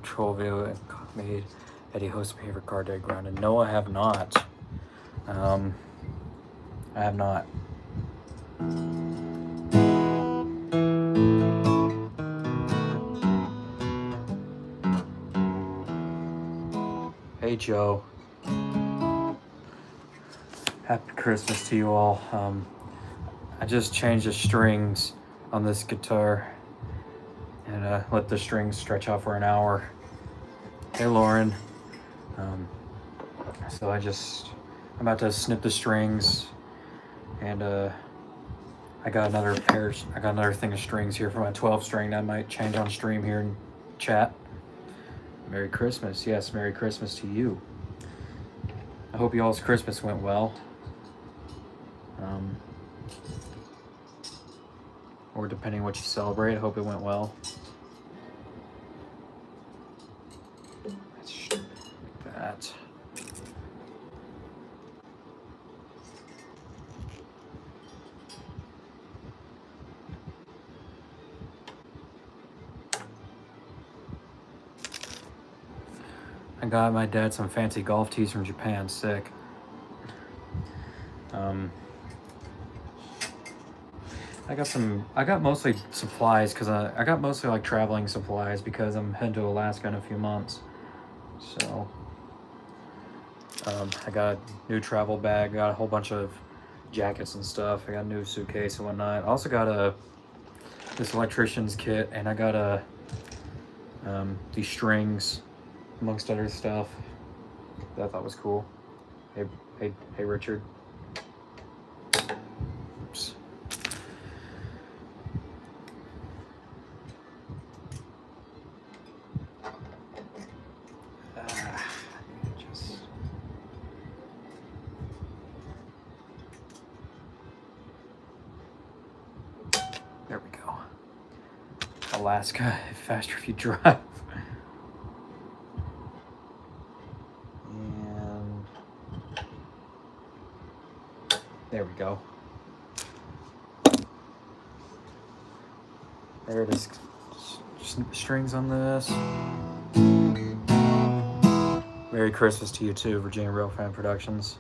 troll video and made Eddie host favorite card deck grounded. No, I have not. I have not. Hey Joe. Happy Christmas to you all. I just changed the strings on this guitar and let the strings stretch out for an hour. Hey Lauren. So I'm about to snip the strings, and I got another thing of strings here for my 12 string that I might change on stream here in chat. Merry Christmas. Yes, Merry Christmas to you. I hope y'all's Christmas went well. Or depending on what you celebrate, I hope it went well. Let's like that. I got my dad some fancy golf tees from Japan. Sick. I got mostly supplies because I got mostly like traveling supplies because I'm heading to Alaska in a few months. So I got a new travel bag, got a whole bunch of jackets and stuff. I got a new suitcase and whatnot. I also got this electrician's kit, and I got these strings amongst other stuff that I thought was cool. Hey Richard. Oops. There we go. Alaska, faster if you drive. And there we go. There it is. Strings on this. Merry Christmas to you too, Virginia Railfan Productions.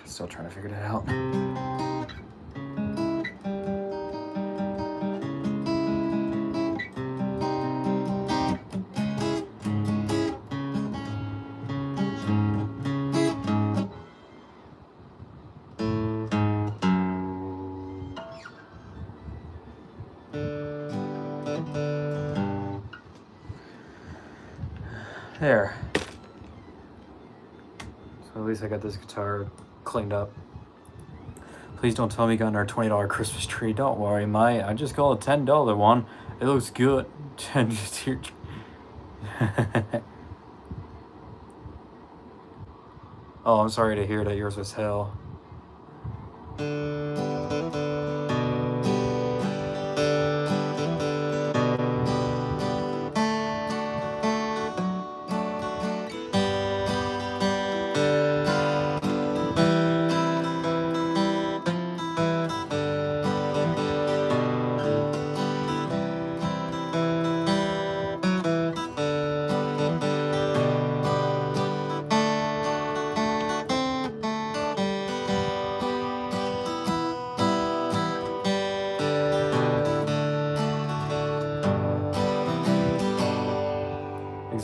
Still trying to figure that out. There. So at least I got this guitar cleaned up. Please don't tell me you got our $20 Christmas tree. Don't worry, mate. I just got a $10 one. It looks good. Oh, I'm sorry to hear that yours was hell.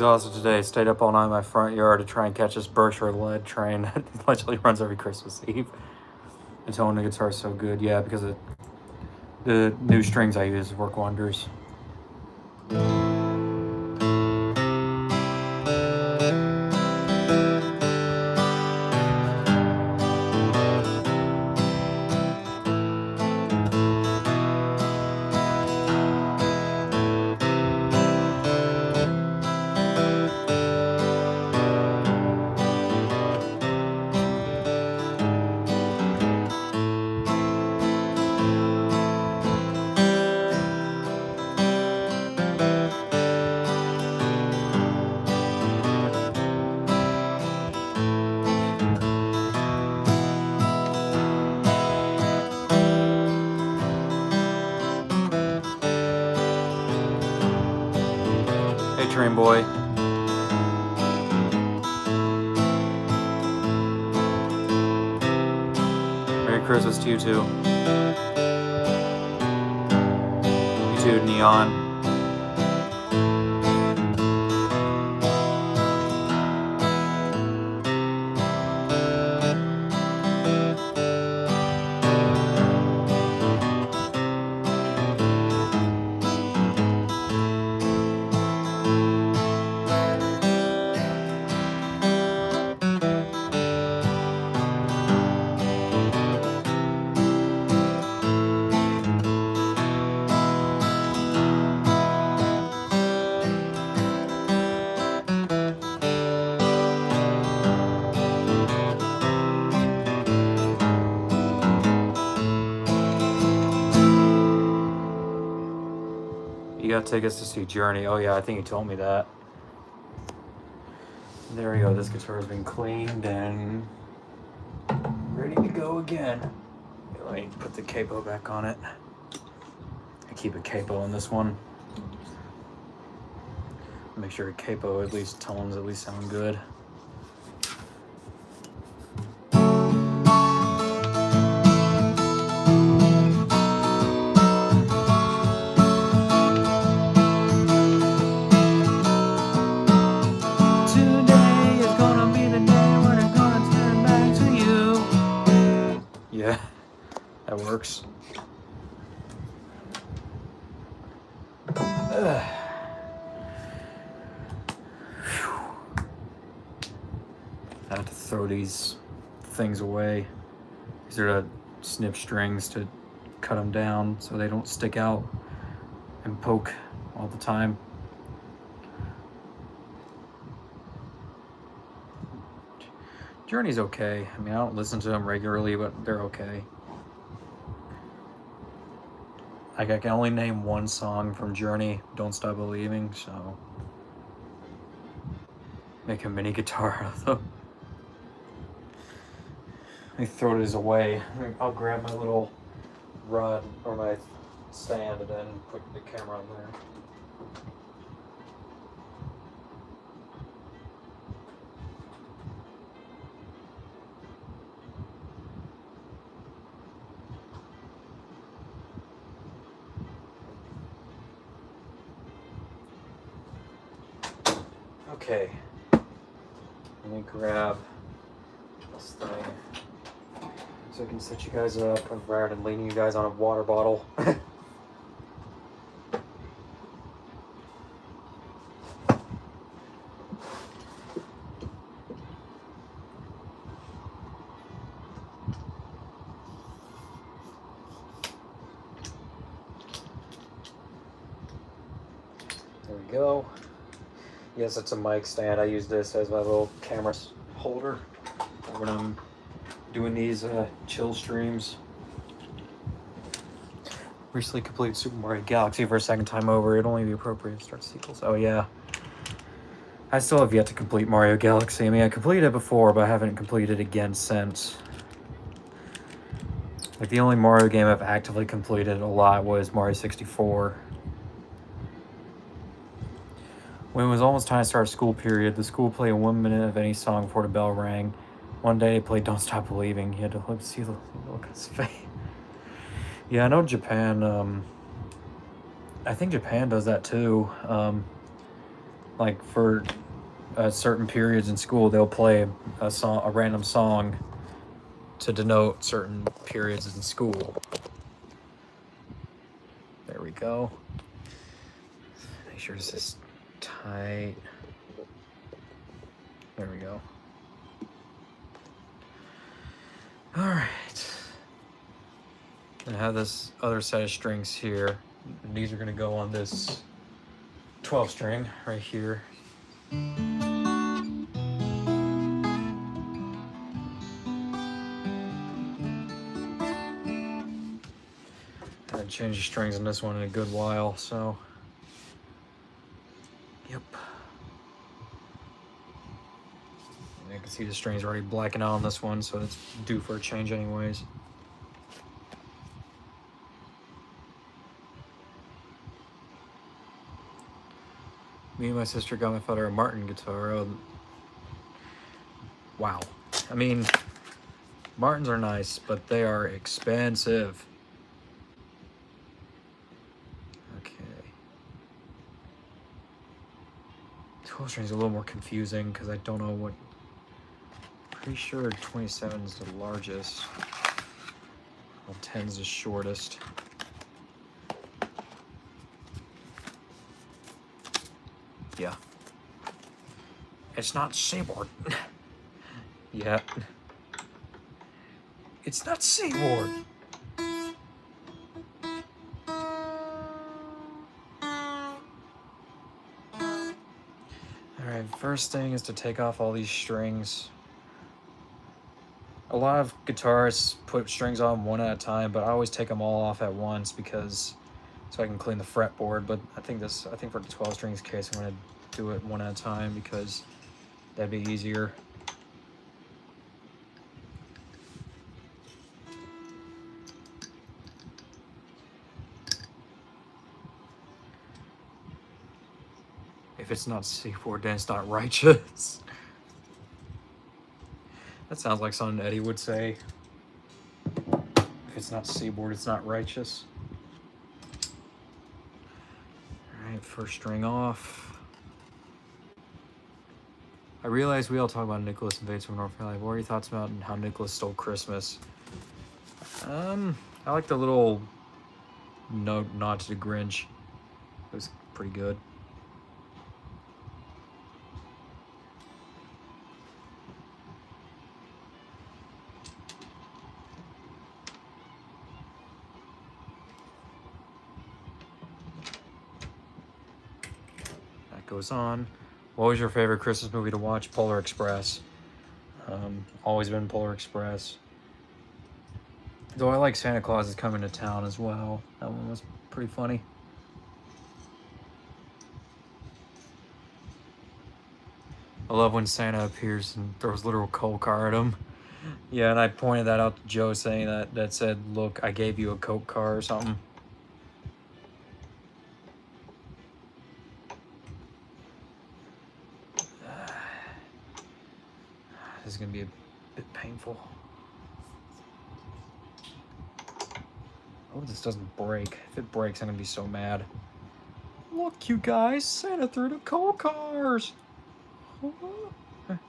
exhausted today. Stayed up all night in my front yard to try and catch this Berkshire lead train that allegedly runs every Christmas Eve. The tone of the guitar is so good. Yeah, because the new strings I use work wonders. Hey, Train Boy. Merry Christmas to you too. You too, Neon. You got tickets to see Journey. Oh yeah, I think you told me that. There we go. This guitar has been cleaned and ready to go again. Let me put the capo back on it. I keep a capo in this one. Make sure a capo at least tones at least sound good. Yeah, that works. I have to throw these things away. These are the snip strings to cut them down so they don't stick out and poke all the time. Journey's okay. I mean, I don't listen to them regularly, but they're okay. Like, I can only name one song from Journey, Don't Stop Believing, so make a mini guitar out of them. Let me throw these away. I'll grab my little rod or my stand and then put the camera on there. Okay, let me grab this thing so I can set you guys up rather than leaning you guys on a water bottle. There we go. Yes, it's a mic stand. I use this as my little camera holder when I'm doing these chill streams. Recently completed Super Mario Galaxy for a second time over. It'd only be appropriate to start sequels. Oh yeah. I still have yet to complete Mario Galaxy. I mean, I completed it before, but I haven't completed it again since. Like, the only Mario game I've actively completed a lot was Mario 64. When it was almost time to start school period, the school played 1 minute of any song before the bell rang. One day they played Don't Stop Believing. You had to see the look on his face. Yeah, I know Japan, I think Japan does that too. like for certain periods in school, they'll play a random song to denote certain periods in school. There we go. Make sure this is tight. There we go. All right. I have this other set of strings here. And these are going to go on this 12 string right here. I haven't changed the strings on this one in a good while, so. Yep. And I can see the strings already blacking out on this one, so it's due for a change anyways. Me and my sister got my father a Martin guitar. Wow. I mean, Martins are nice, but they are expensive. Okay. 12 strings is a little more confusing because I don't know what. Pretty sure 27 is the largest. Well, 10 is the shortest. Yeah. It's not Seaboard. Yeah. It's not Seaboard. Alright, first thing is to take off all these strings. A lot of guitarists put strings on one at a time, but I always take them all off at once because so I can clean the fretboard. But I think for the 12 strings case, I'm gonna do it one at a time because that'd be easier. If it's not C4, then it's not righteous. That sounds like something Eddie would say. If it's not Seaboard, it's not righteous. Alright, first string off. I realize we all talk about Nicholas Invades from North Carolina. What are your thoughts about how Nicholas stole Christmas? I like the little nod to the Grinch. It was pretty good. That goes on. What was your favorite Christmas movie to watch? Polar Express. Always been Polar Express. Though I like Santa Claus is Coming to Town as well. That one was pretty funny. I love when Santa appears and throws literal coal car at him. Yeah, and I pointed that out to Joe, saying that said, look, I gave you a Coke car or something. This is gonna be a bit painful. I hope this doesn't break. If it breaks, I'm gonna be so mad. Look, you guys, Santa threw the coal cars. Are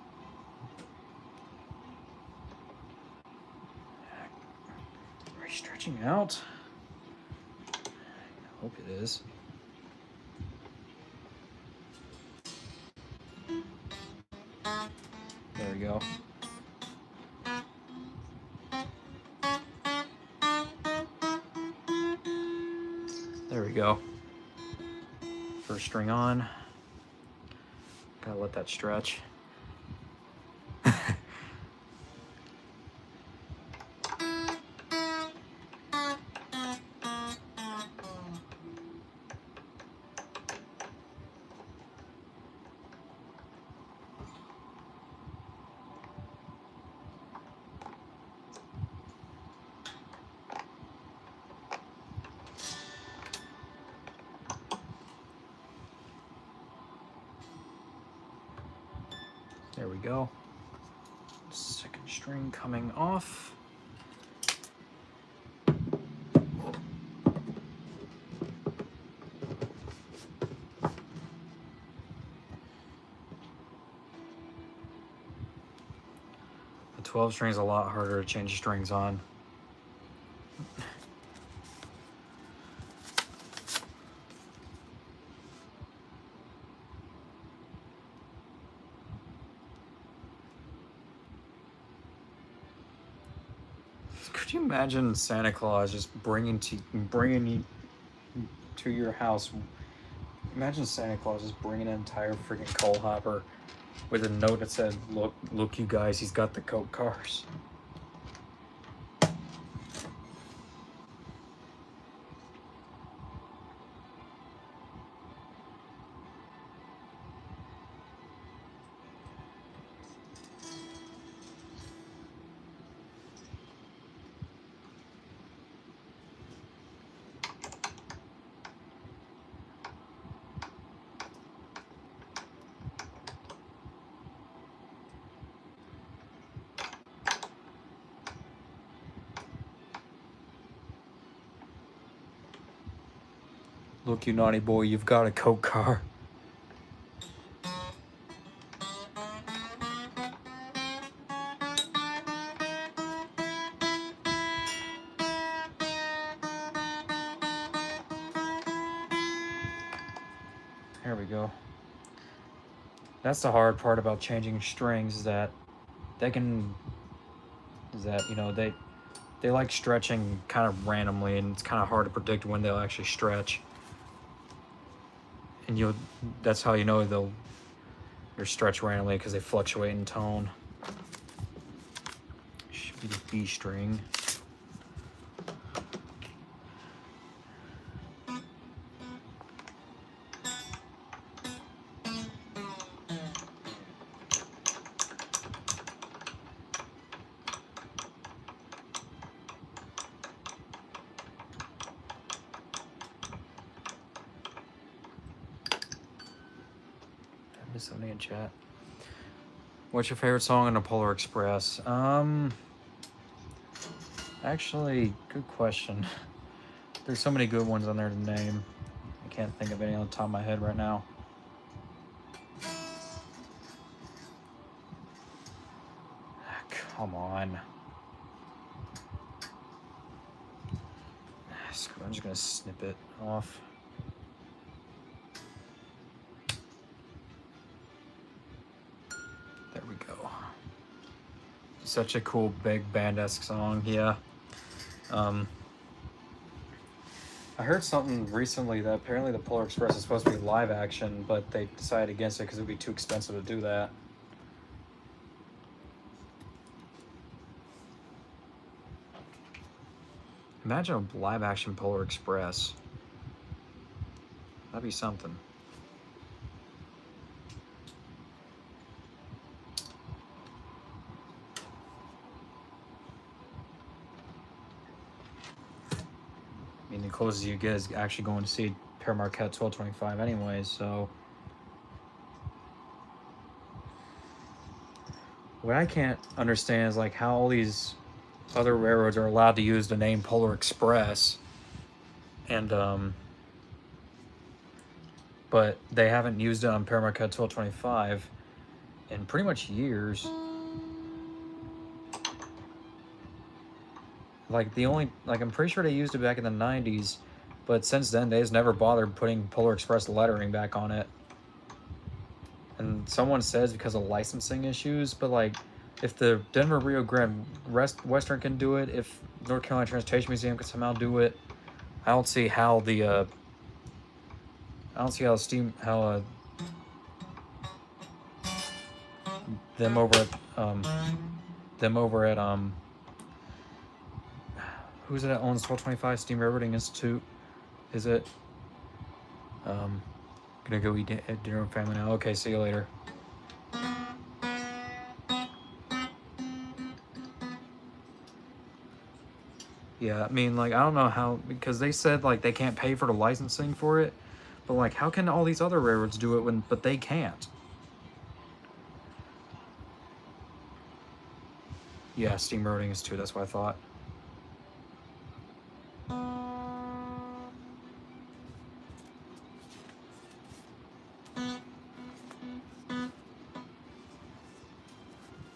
you stretching out? I hope it is. There we go. There we go. First string on. Gotta let that stretch. There we go. Second string coming off. 12 string is a lot harder to change strings on. Could you imagine Santa Claus just bringing you to your house? Imagine Santa Claus just bringing an entire freaking coal hopper with a note that says, "Look, you guys, he's got the Coke cars." Look, you naughty boy, you've got a Coke car. There we go. That's the hard part about changing strings, is that they can, you know, they like stretching kind of randomly, and it's kind of hard to predict when they'll actually stretch. And that's how you know they're stretch randomly, because they fluctuate in tone. Should be the B string. Somebody in chat. What's your favorite song on the Polar Express? Actually, good question. There's so many good ones on there to name. I can't think of any on the top of my head right now. Come on. I'm just gonna snip it off. There we go. Such a cool big band-esque song, yeah. I heard something recently that apparently the Polar Express is supposed to be live action, but they decided against it because it would be too expensive to do that. Imagine a live action Polar Express. That'd be something. I mean, the closest you get is actually going to see Pere Marquette 1225 anyways, so. What I can't understand is like how all these other railroads are allowed to use the name Polar Express, and but they haven't used it on Pere Marquette 1225 in pretty much years. Like I'm pretty sure they used it back in the 90s, but since then they just never bothered putting Polar Express lettering back on it. And someone says because of licensing issues, but like, if the Denver Rio Grande Western can do it, if North Carolina Transportation Museum can somehow do it, I don't see how them over at who's it that owns 1225 Steam Railroading Institute? Is it? Gonna go eat dinner with family now. Okay, see you later. Yeah, I mean, like, I don't know how, because they said, like, they can't pay for the licensing for it, but, like, how can all these other railroads do it but they can't? Yeah, Steam Railroading Institute, that's what I thought.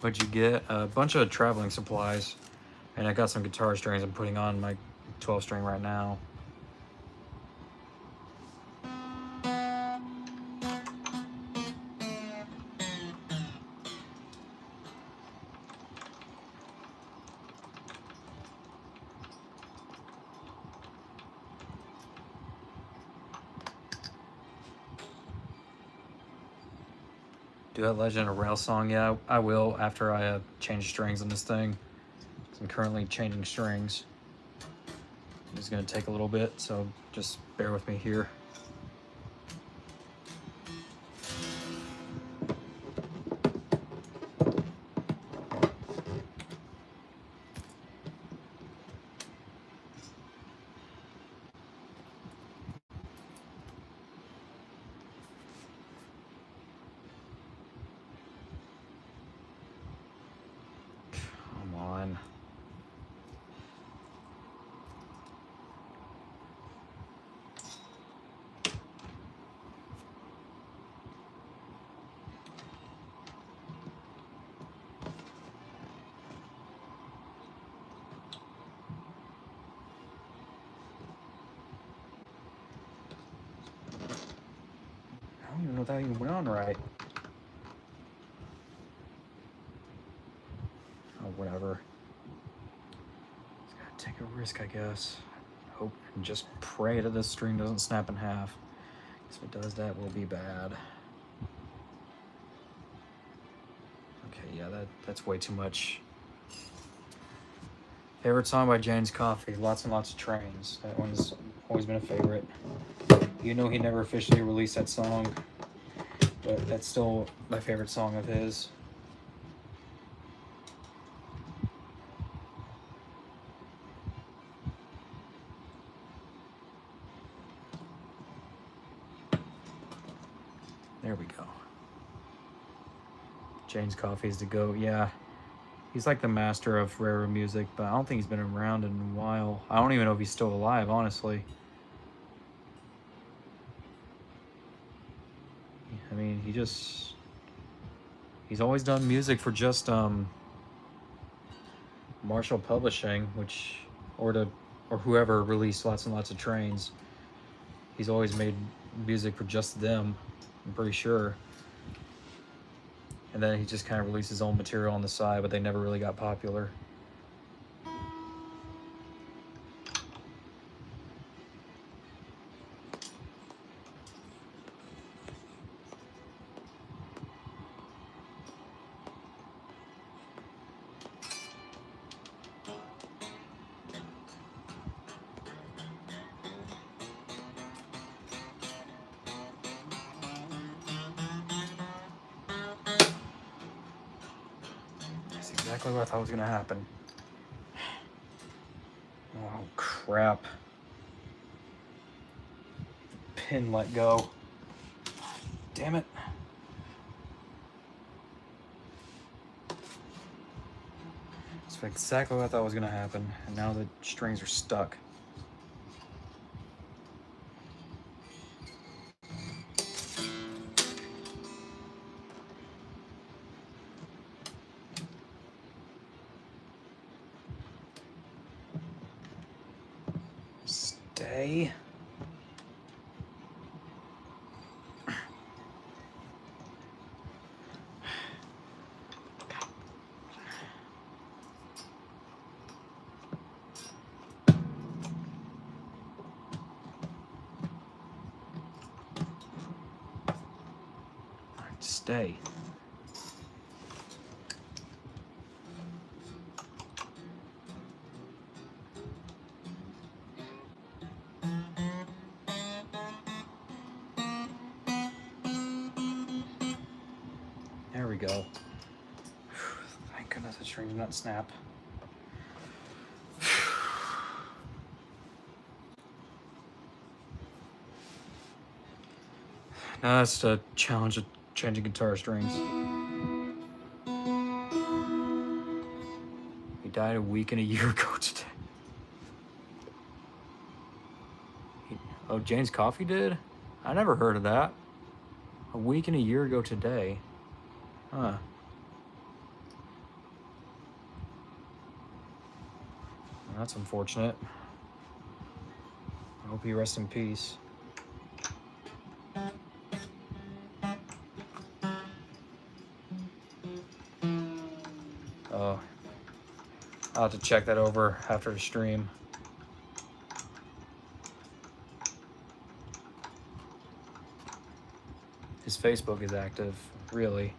What'd you get? A bunch of traveling supplies. And I got some guitar strings I'm putting on my 12 string right now. Do that Legend of Rail song? Yeah, I will after I change strings on this thing. I'm currently changing strings. It's gonna take a little bit, so just bear with me here. Come on. I don't even know if that even went on right. Oh, whatever. Just gotta take a risk, I guess. Hope and just pray that this string doesn't snap in half. If it does, that will be bad. Okay, yeah, that's way too much. Favorite song by Jane's Coffee, Lots and Lots of Trains. That one's always been a favorite. You know he never officially released that song, but that's still my favorite song of his. There we go. Jane's Coffee's the GOAT, yeah. He's like the master of rare music, but I don't think he's been around in a while. I don't even know if he's still alive, honestly. I mean, he's always done music for just Marshall Publishing, or whoever released Lots and Lots of Trains. He's always made music for just them, I'm pretty sure. And then he just kind of released his own material on the side, but they never really got popular. That's exactly what I thought was gonna happen. Oh, crap. Pin let go. Damn it. That's exactly what I thought was gonna happen. And now the strings are stuck. Stay. Stay. There we go. Thank goodness the string did not snap. Now that's the challenge of changing guitar strings. He died a week and a year ago today. Oh, Jane's Coffee did? I never heard of that. A week and a year ago today. Huh. That's unfortunate. I hope he rests in peace. Oh, I'll have to check that over after the stream. His Facebook is active, really.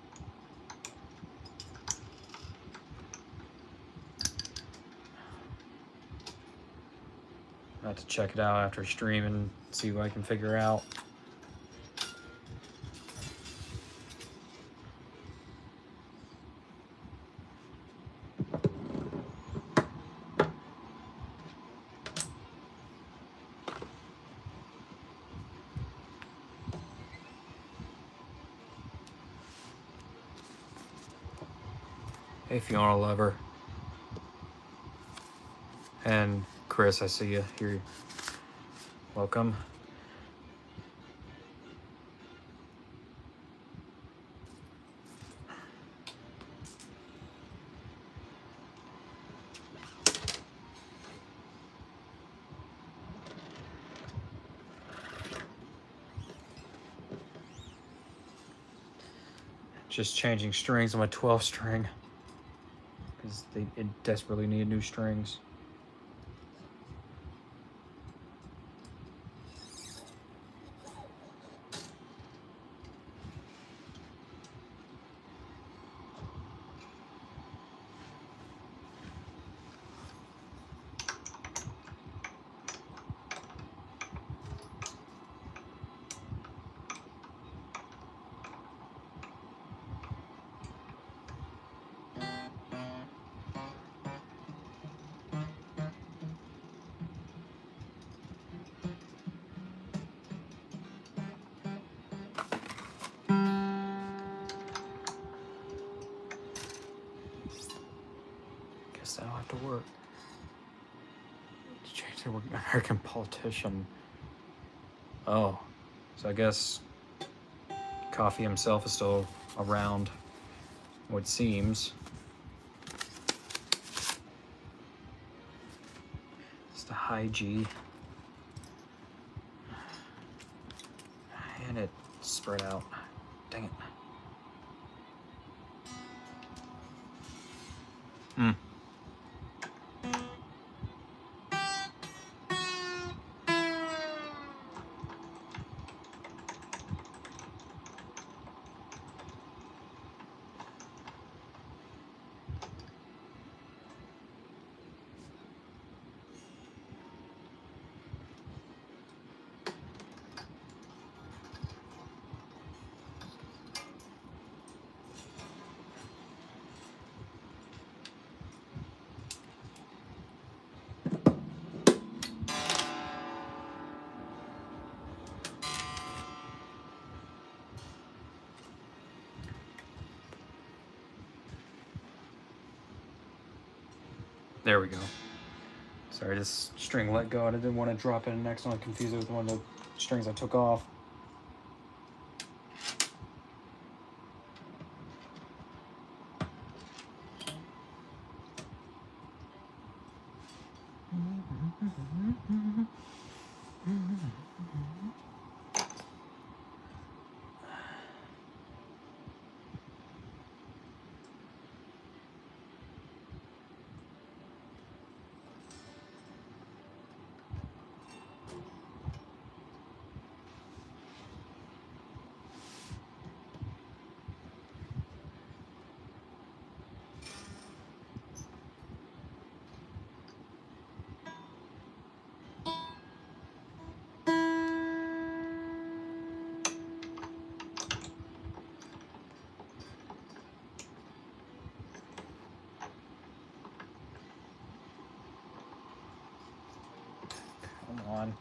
I'll have to check it out after stream and see what I can figure out. Hey, Fiona Lover. And Chris, I see you here. Welcome. Just changing strings on my 12 string because it desperately need new strings. Guess that'll have to work. Change the word American politician. Oh, so I guess Coffee himself is still around, what seems. It's the high G. And it spread out. Dang it. There we go. Sorry, this string let go. I didn't want to drop it next one. Confuse it with one of the strings I took off. Come on.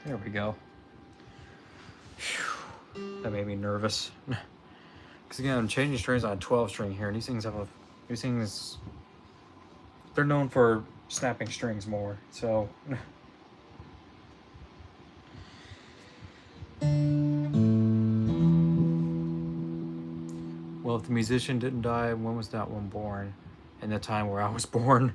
There we go. Whew. That made me nervous because Because again, I'm changing strings on a 12 string here, and these things, they're known for snapping strings more, so. Well, if the musician didn't die, when was that one born? In the time where I was born.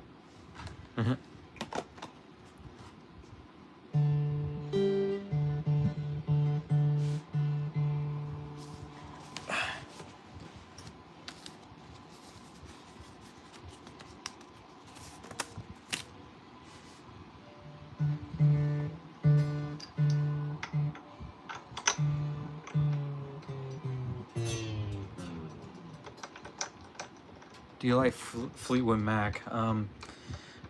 Do you like Fleetwood Mac? I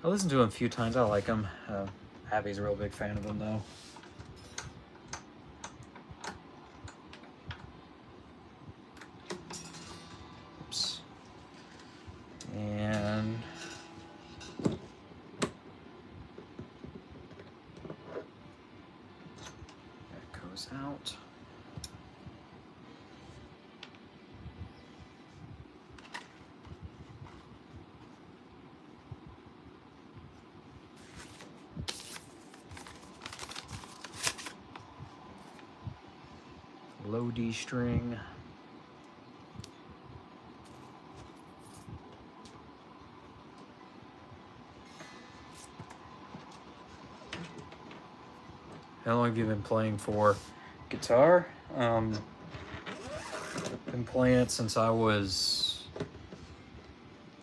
listened to him a few times. I like him. Abby's a real big fan of him, though. Oops. And that goes out. Low D string. How long have you been playing for guitar? Been playing it since I was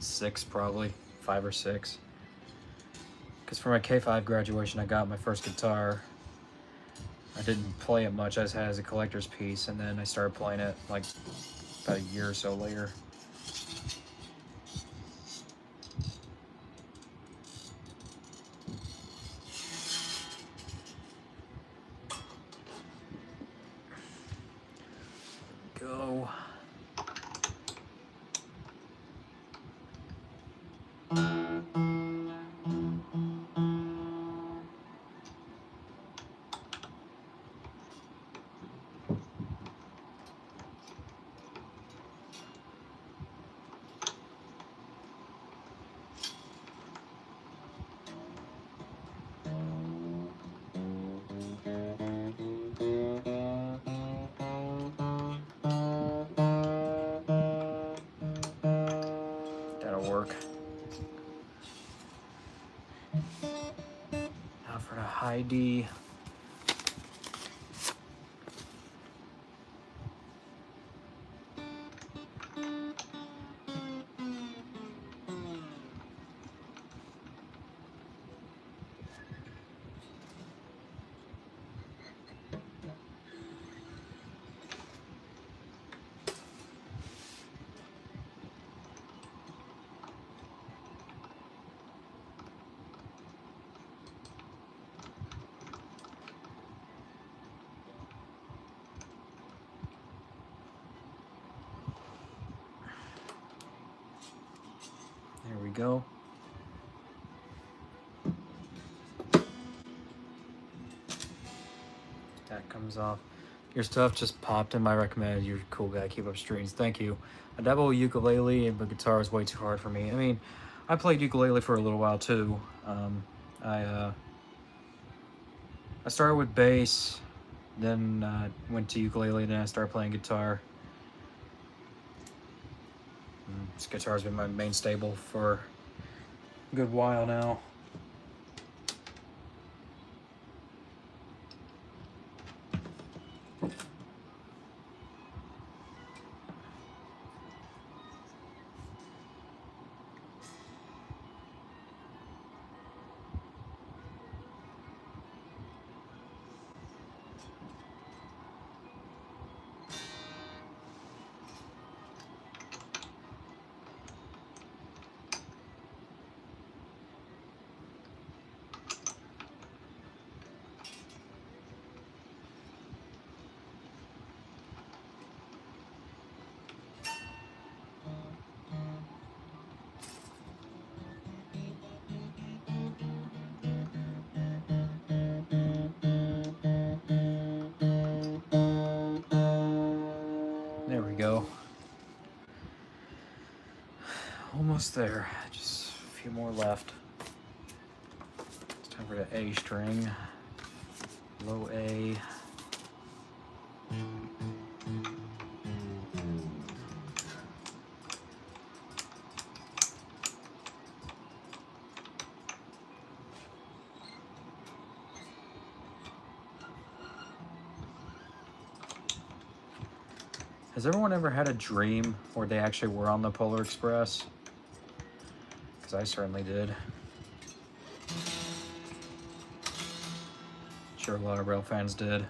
6, probably 5 or 6. Because for my K5 graduation, I got my first guitar. I didn't play it much. I just had it as a collector's piece, and then I started playing it like about a year or so later. Go. Work. Now for the high D. There we go. That comes off. Your stuff just popped in my recommended. You're a cool guy. Keep up streams. Thank you. I dabble with ukulele, but guitar is way too hard for me. I mean, I played ukulele for a little while too. I started with bass, then went to ukulele, then I started playing guitar. This guitar's been my main stable for a good while now. almost there. Just a few more left. It's time for the A string. Low A. Has everyone ever had a dream where they actually were on the Polar Express? Because I certainly did. Sure, a lot of rail fans did.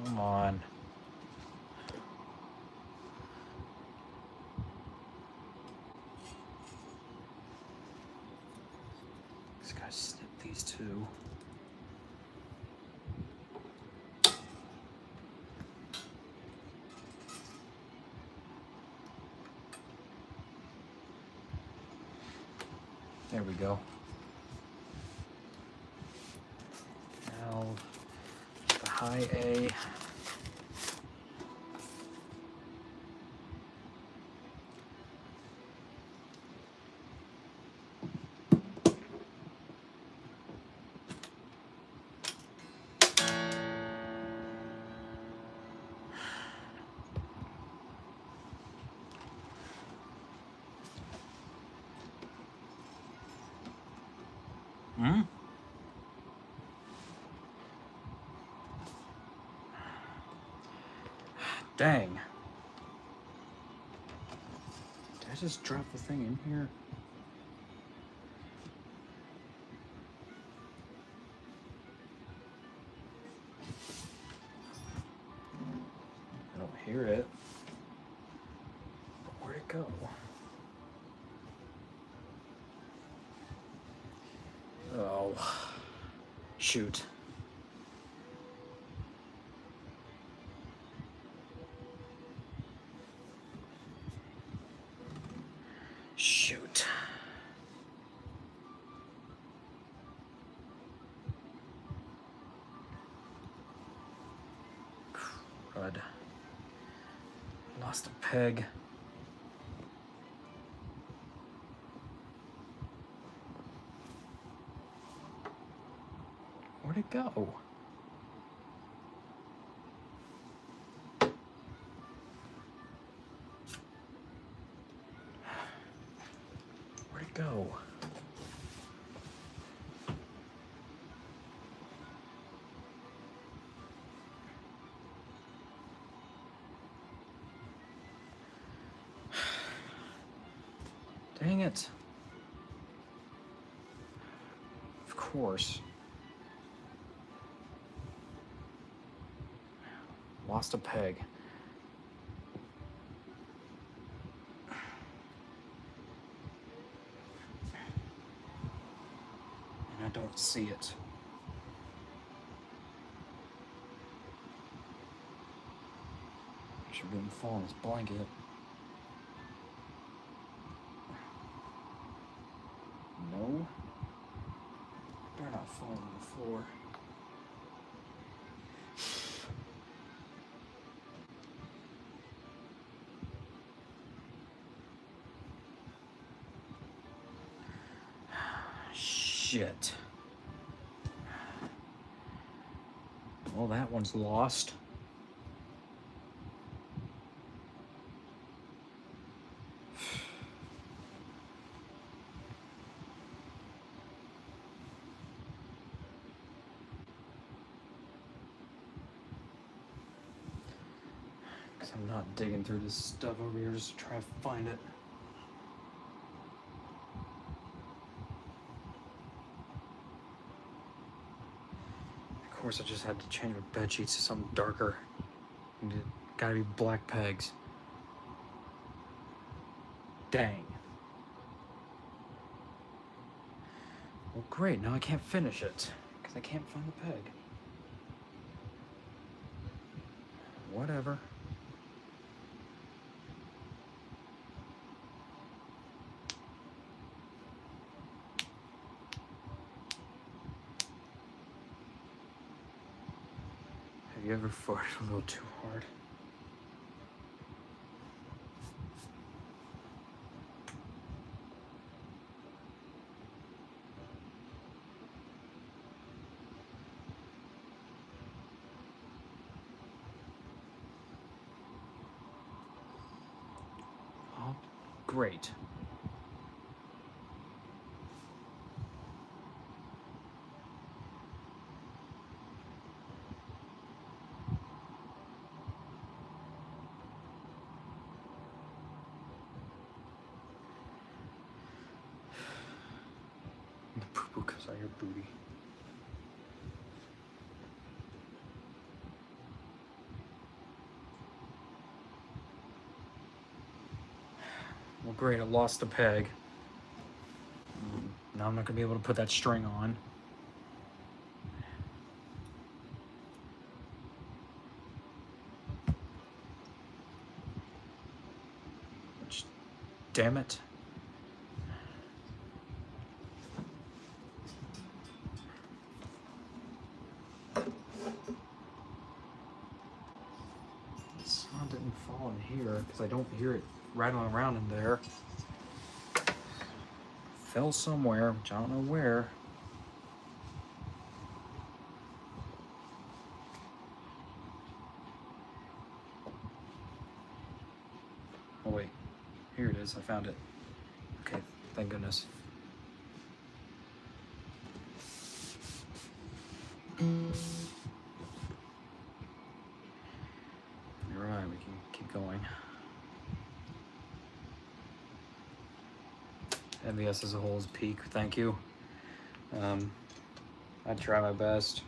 Come on. Just gotta snip these two. There we go. Now the high A. Hmm? Dang. Did I just drop the thing in here? I don't hear it. But where'd it go? Oh. Shoot. Shoot. Crud. Lost a peg. Where'd it go? Where'd it go? Dang it. Of course. Lost a peg. And I don't see it. Should be able to fall on this blanket. No. Better not fall on the floor. Shit. Well, that one's lost. Because I'm not digging through this stuff over here just to try to find it. Of course, I just had to change my bed sheets to something darker. And it gotta be black pegs. Dang. Well, great. Now I can't finish it because I can't find the peg. Whatever. Have you ever farted a little too hard? Oh, great. The poo-poo comes out of your booty. Well, great, I lost a peg. Now I'm not gonna be able to put that string on. Which, damn it. The sound didn't fall in here because I don't hear it rattling around in there. Fell somewhere, which I don't know where. Oh wait, here it is, I found it. Okay, thank goodness. Alright, we can keep going. MVS as a whole is peak, thank you. I try my best.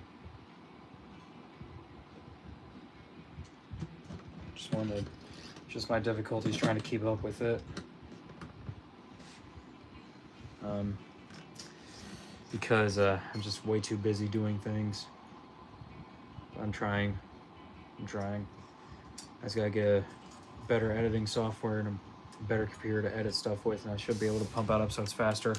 Just my difficulties trying to keep up with it. Because I'm just way too busy doing things. I'm trying. I just gotta get a better editing software and a better computer to edit stuff with, and I should be able to pump out episodes faster.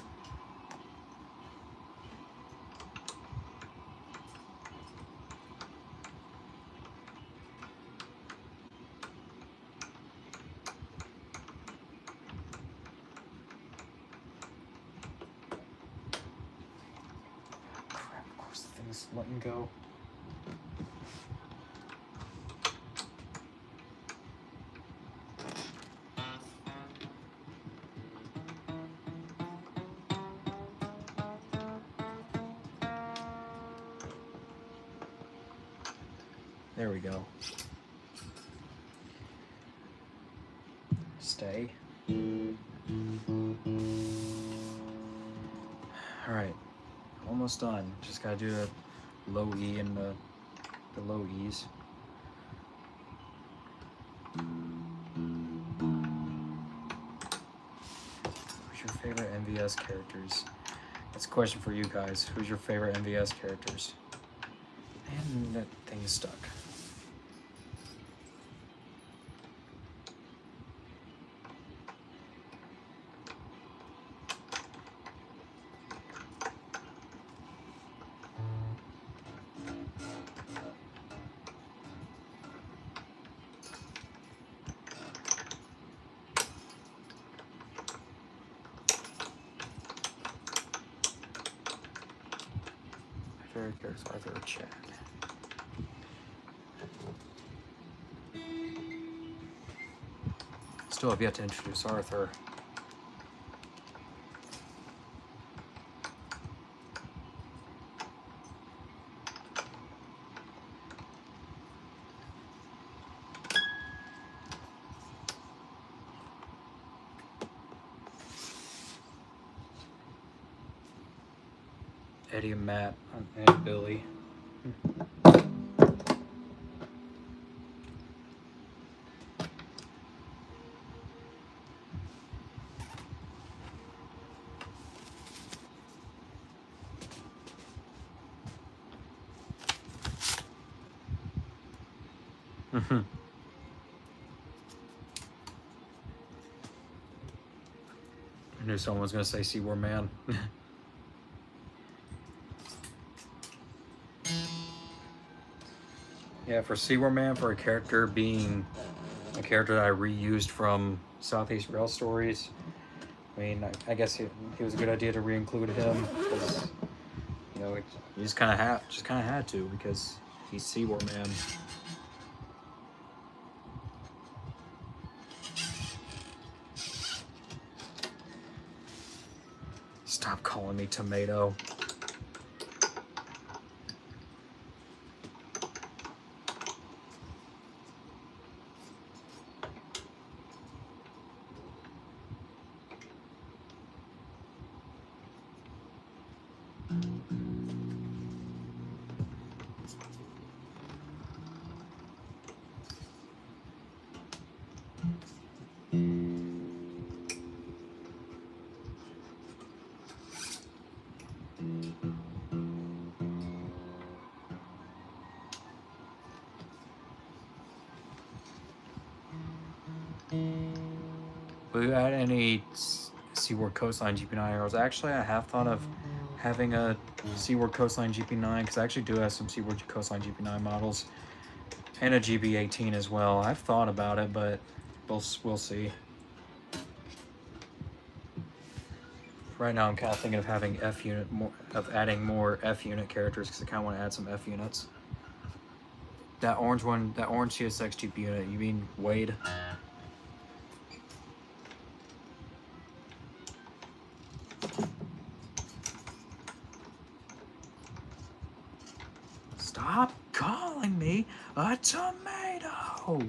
strings, letting go. There we go. Stay. Alright, almost done. Just gotta do the low E and the low E's. Who's your favorite MVS characters? That's a question for you guys. Who's your favorite MVS characters? And that thing is stuck. Favorite characters, Arthur or Chad? Still have yet to introduce Arthur. Eddie and Matt and Billy. I knew someone was gonna say Seawar Man. Yeah, for Seawar Man, for a character being a character that I reused from Southeast Rail Stories, I mean, I guess it was a good idea to re-include him because, you know, you just kind of had to because he's Seawar Man. Stop calling me tomato. Will you add any Seaward Coastline GP9 arrows? Actually, I have thought of having a Seaward Coastline GP9 because I actually do have some Seaward Coastline GP9 models and a GB18 as well. I've thought about it, but we'll see. Right now, I'm kind of thinking of having adding more F unit characters because I kind of want to add some F units. That orange one, that orange CSX GP unit. You mean Wade? Stop calling me a tomato!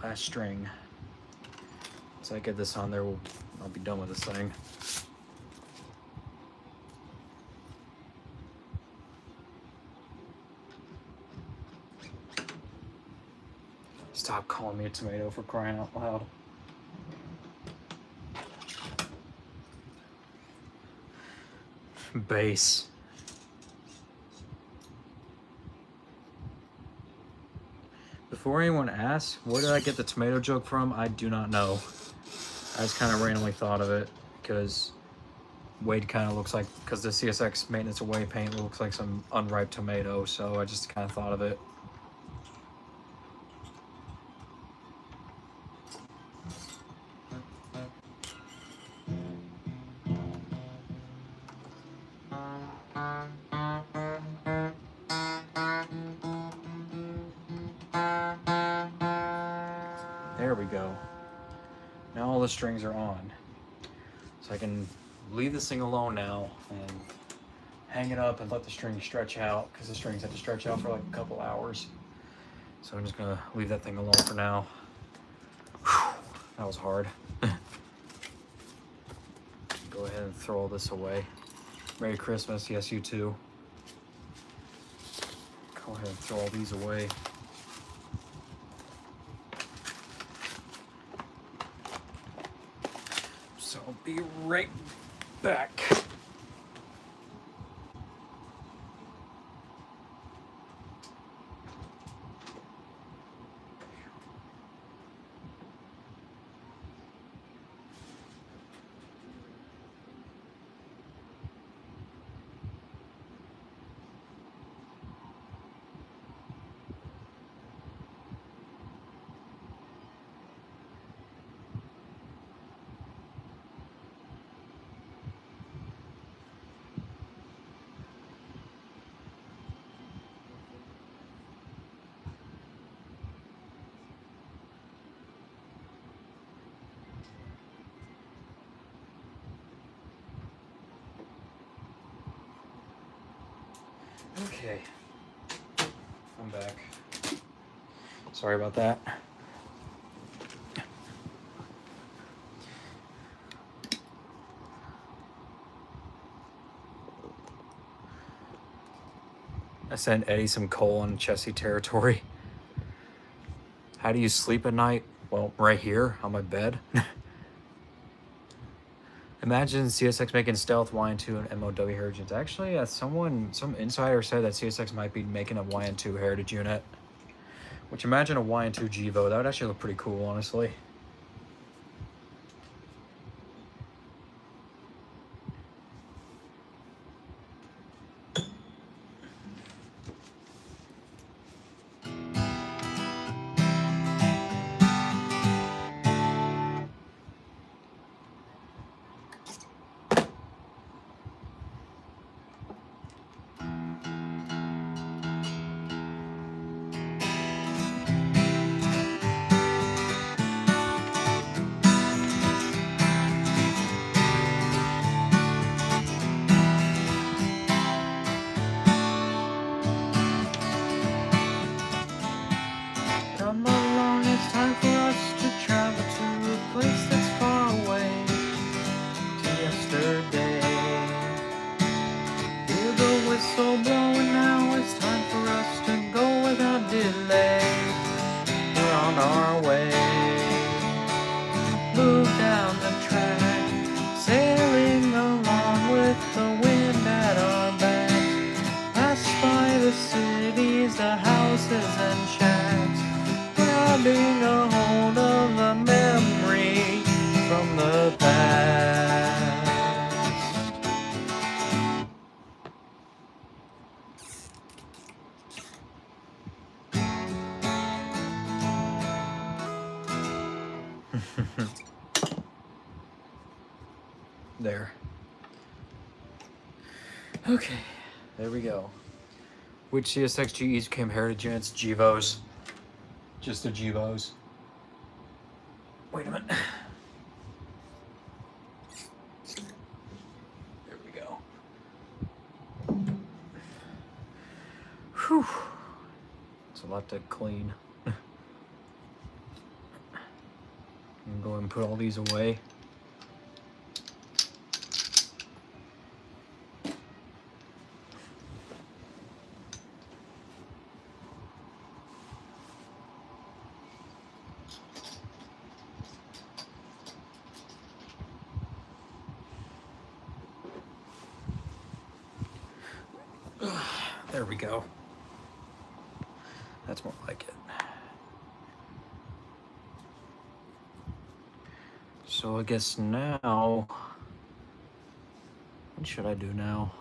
Last string. So I get this on there, I'll be done with this thing. Stop calling me a tomato, for crying out loud. Base. Before anyone asks, where did I get the tomato joke from? I do not know. I just kind of randomly thought of it because Wade kind of looks like, because the CSX Maintenance Away paint looks like some unripe tomato, so I just kind of thought of it. There we go. Now all the strings are on. So I can leave this thing alone now and hang it up and let the strings stretch out, because the strings have to stretch out for like a couple hours. So I'm just gonna leave that thing alone for now. Whew, that was hard. Go ahead and throw all this away. Merry Christmas, yes you too. Go ahead and throw all these away. So I'll be right back. Okay, I'm back. Sorry about that. I sent Eddie some coal on Chessie territory. How do you sleep at night? Well, right here on my bed. Imagine CSX making Stealth, YN2, and MOW Heritage. Actually, some insider said that CSX might be making a YN2 Heritage unit. Which, imagine a YN2 Gevo. That would actually look pretty cool, honestly. Come along, it's time for us to travel to a place that's far away. To yesterday. Hear the whistle blowing now, it's time for us to go without delay. We're on our way. Move down the track, sailing along with the wind at our backs. Pass by the cities, the houses and shacks, grabbing a hold of the memory from the past. There. Okay, there we go. Which CSX GEs became Heritage units? Gevos. Just the Gevos. Wait a minute. There we go. Whew. It's a lot to clean. I'm gonna go ahead and put all these away. There we go. That's more like it. So I guess now, what should I do now?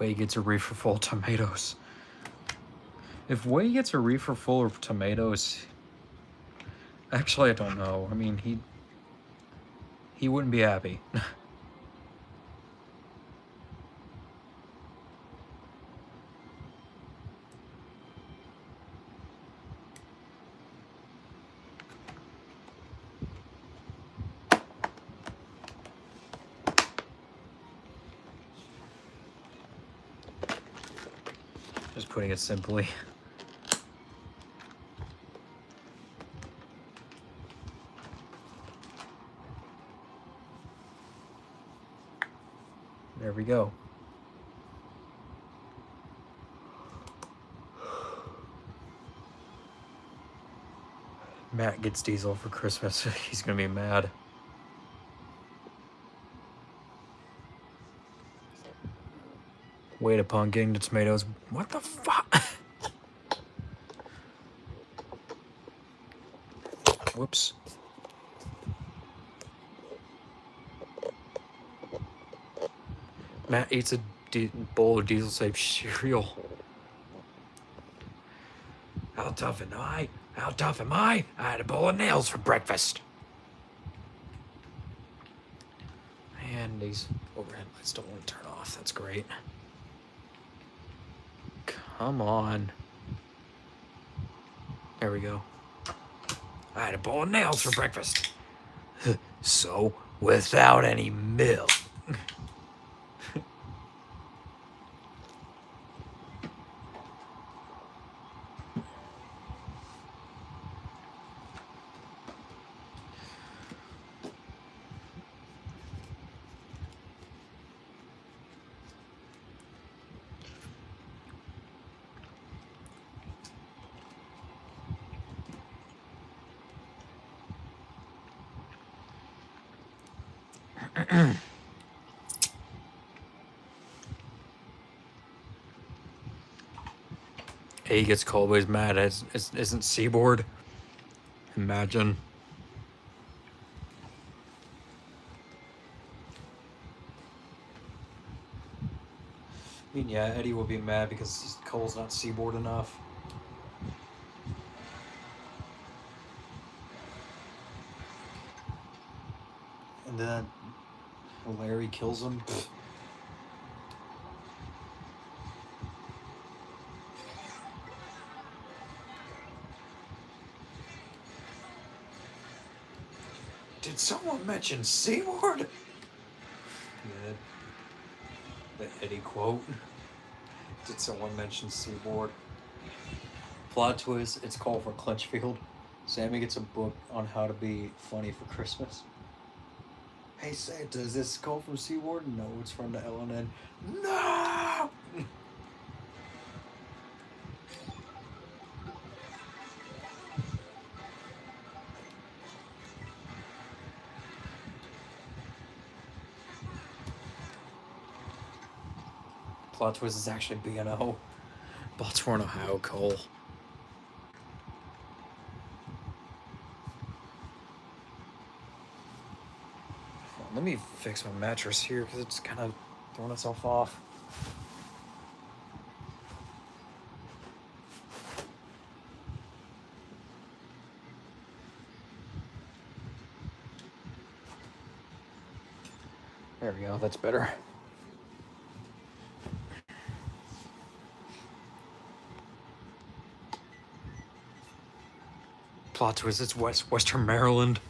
Way gets a reefer full of tomatoes. If Way gets a reefer full of tomatoes, actually, I don't know. I mean, he wouldn't be happy. Just putting it simply. There we go. Matt gets Diesel for Christmas. He's gonna be mad. Wait upon getting the tomatoes. What the fuck? Whoops. Matt eats a bowl of Diesel-shaped cereal. How tough am I? How tough am I? I had a bowl of nails for breakfast. And these overhead lights don't want to turn off. That's great. Come on. There we go. I had a bowl of nails for breakfast. So, without any milk. He gets cold, but he's mad. Isn't Seaboard? Imagine. I mean, yeah, Eddie will be mad because Cole's not Seaboard enough. And then Larry kills him. Did someone mention Seaboard? Yeah, the Eddie quote. Did someone mention Seaboard? Plot twist, it's called for Clinchfield. Sammy gets a book on how to be funny for Christmas. Hey Santa, is this call from Seaboard? No, it's from the LNN. No! Plot twist is actually B&O. Baltimore, Ohio, Cole. Let me fix my mattress here because it's kind of throwing itself off. There we go, that's better. plot twist, it's Western Maryland.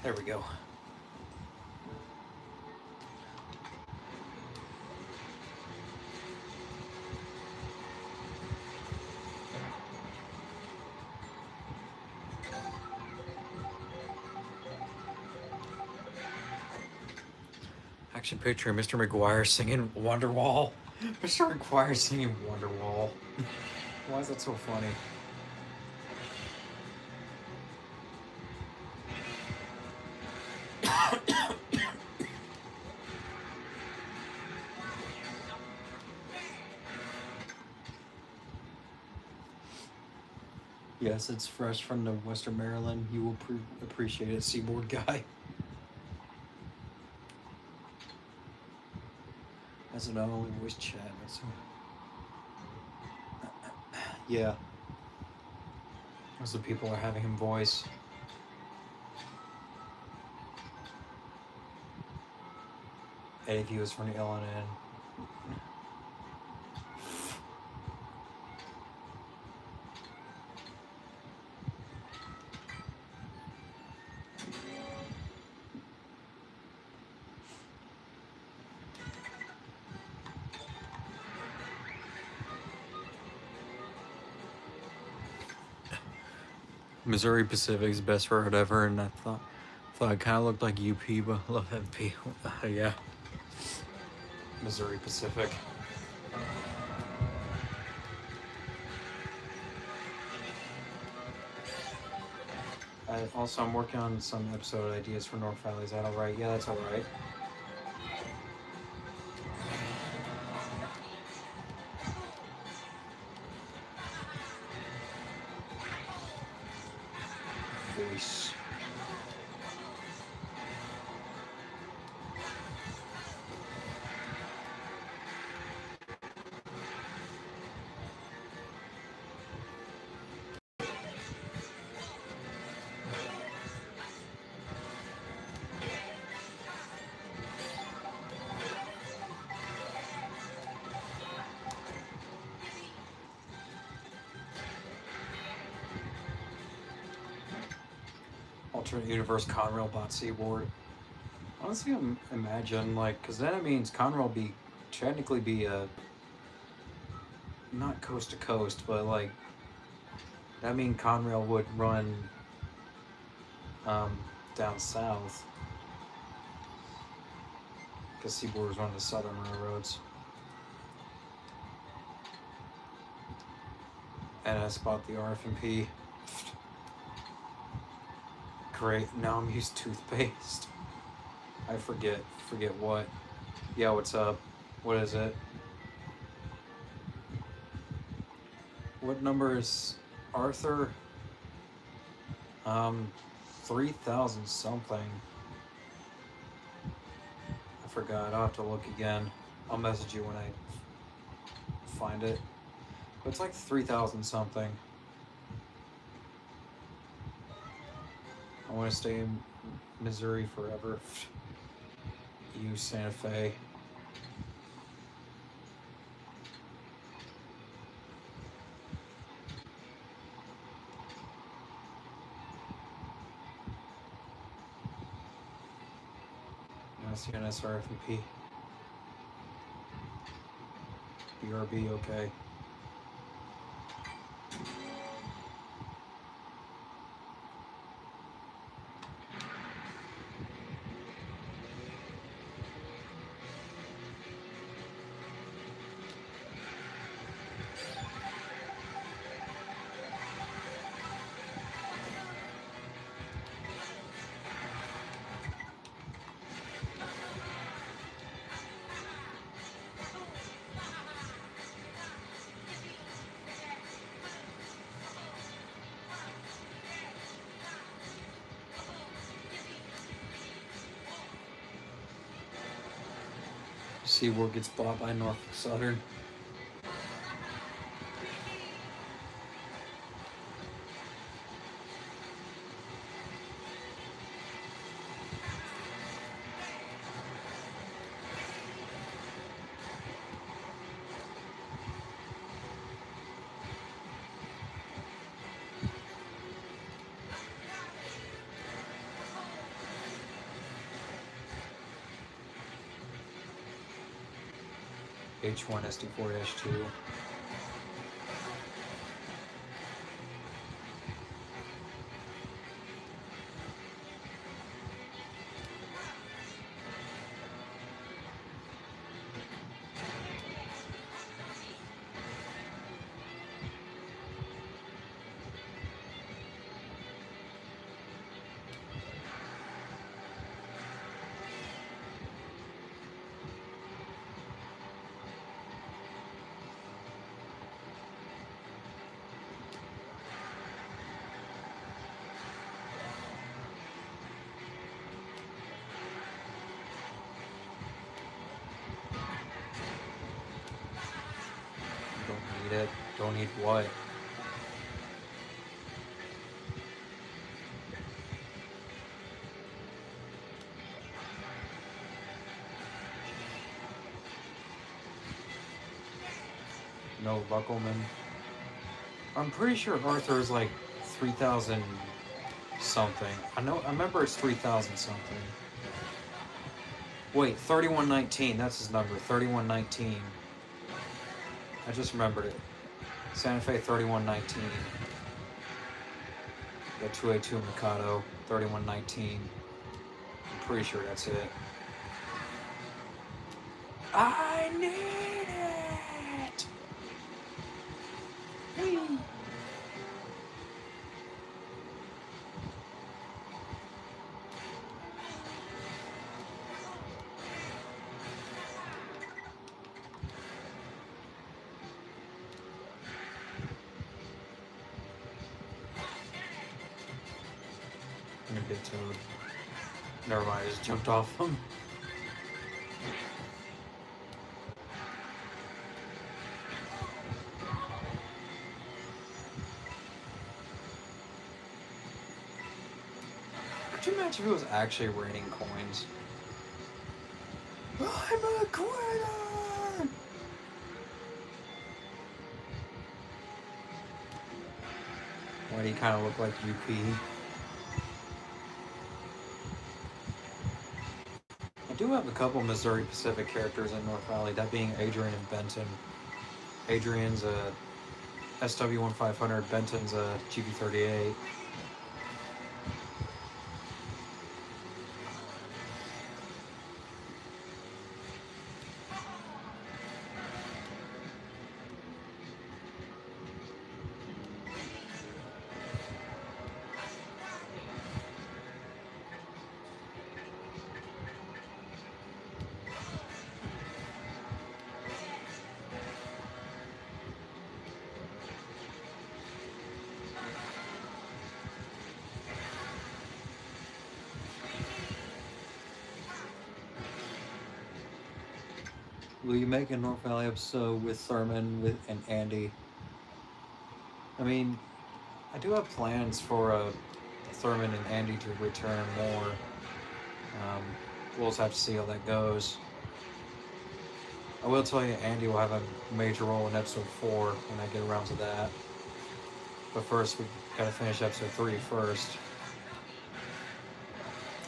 There we go. Action picture of Mr. McGuire singing Wonderwall. Mr. McGuire singing Wonderwall. Why is that so funny? Yes, it's fresh from the Western Maryland. You will appreciate it, Seaboard guy. That's not only voice chat. That's yeah. Those the people are having him voice. Eddie Views from the LNN. Missouri Pacific's best road ever, and I thought it kind of looked like UP, but I love MP. Yeah. Missouri Pacific. I'm working on some episode ideas for North Valley. Is that alright? Yeah, that's alright. Voice. Alternate universe Conrail bot Seaboard. Honestly, imagine because then it means Conrail technically be a not coast to coast, but that means Conrail would run down south because Seaboard is one of the southern railroads. And I spot the RFMP. Great. Now I'm used toothpaste. I forget what. Yeah, what's up? What is it? What number is Arthur? 3,000 something. I forgot. I'll have to look again. I'll message you when I find it. But it's like 3,000 something. I want to stay in Missouri forever. You, Santa Fe. Now CNS RFP. BRB, okay. Seaboard gets bought by Norfolk Southern. H1 SD4-2. Don't need it. Don't need what? No Buckelman. I'm pretty sure Arthur is like 3,000 something. I remember it's 3,000 something. Wait, 3119. That's his number. 3119. I just remembered it. Santa Fe 3119. The 282 Mikado 3119. I'm pretty sure that's it. I need it! Whee! I'm gonna get Toad. Never mind, I just jumped off him. Could you imagine if it was actually raining coins? I'm a quitter! Why do you kind of look like UP? I do have a couple Missouri Pacific characters in North Valley, that being Adrian and Benton. Adrian's a SW1500, Benton's a GB38. Will you make a North Valley episode with Thurman and Andy? I mean, I do have plans for Thurman and Andy to return more. We'll just have to see how that goes. I will tell you, Andy will have a major role in episode 4 when I get around to that. But first, we gotta finish episode 3 first.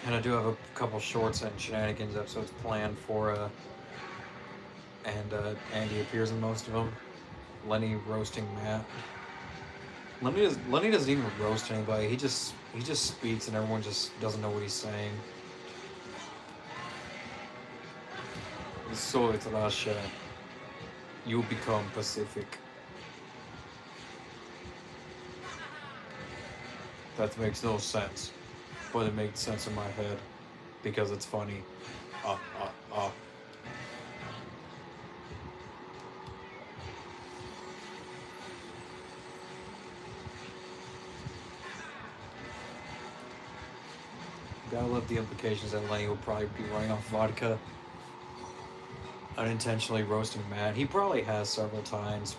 And I do have a couple shorts and shenanigans episodes planned for and Andy appears in most of them. Lenny roasting Matt. Lenny doesn't even roast anybody. He just speaks and everyone just doesn't know what he's saying. So it's Russia. You become Pacific. That makes no sense, but it makes sense in my head because it's funny. Gotta love the implications that Lenny will probably be running off vodka, unintentionally roasting Matt. He probably has several times.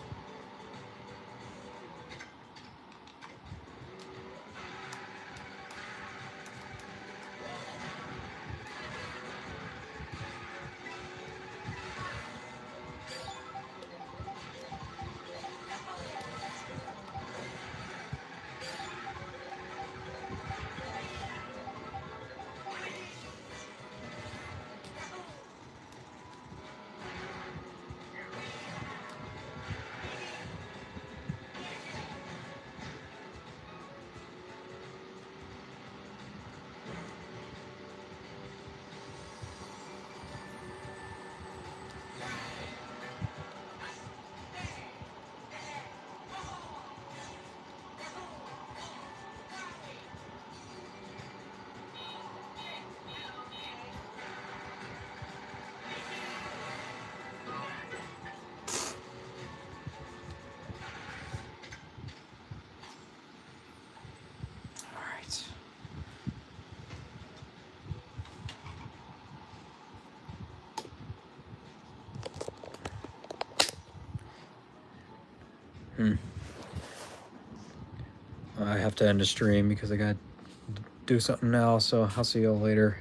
I have to end the stream because I got to do something now, so I'll see y'all later.